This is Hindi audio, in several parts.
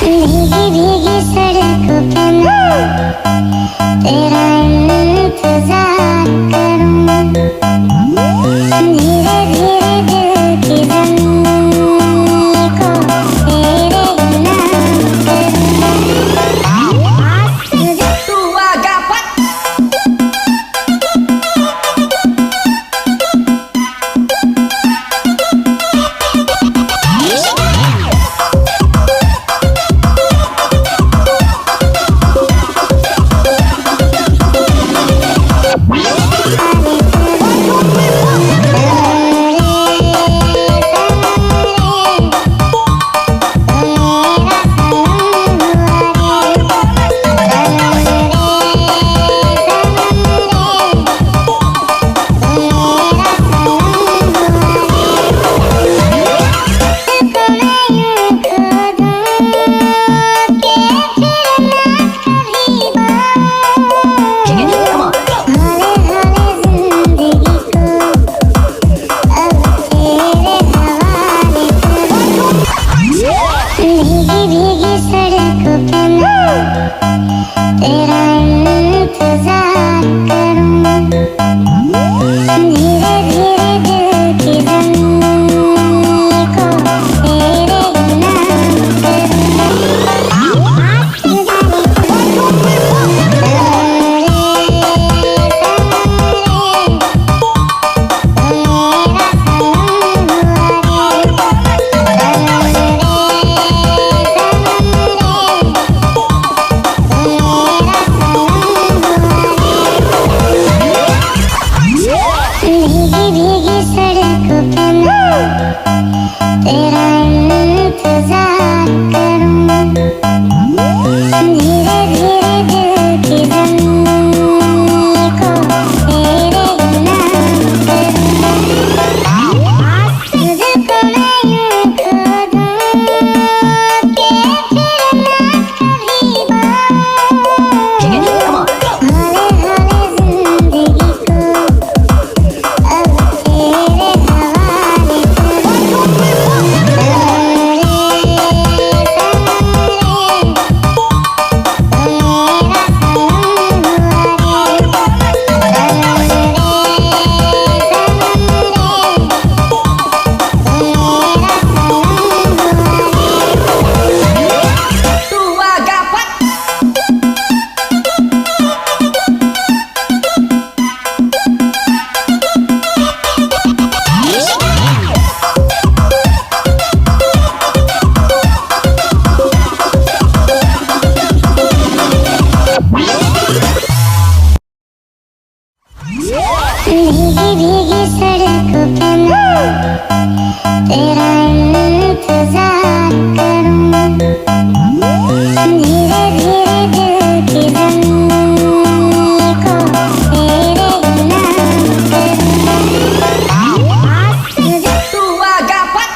भीगी भीगी सड़कों पे मैं तेरा इंतजार करूं, धीरे धीरे दिल की ज़मीं को तेरे नाम करूं। तू आगा पट तेरा इंतजार करूं, धीरे धीरे दिल की ज़मीं को तेरे नाम भीगी सड़कों पे मैं तेरा इंतजार करूं, धीरे धीरे दिल की ज़मीं को तेरे नाम करूं। तुझको मैं यूं खो दूं कि फिर ना कभी पाऊं, हौले हौले जिंदगी को भीगी भीगी सड़कों पे मैं तेरा इंतजार करूं, धीरे धीरे दिल की ज़मीं को तेरे नाम करूं। तू आगा पट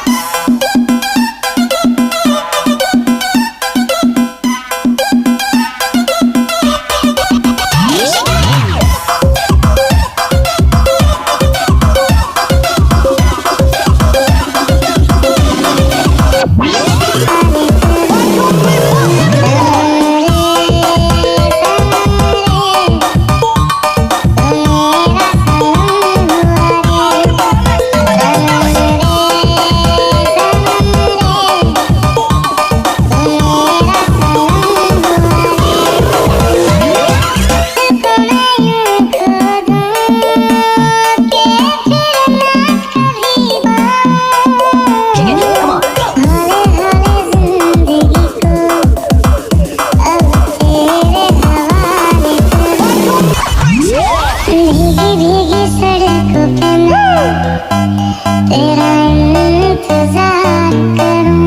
भीगी भीगी सड़कों पे मैं तेरा इंतजार करूं,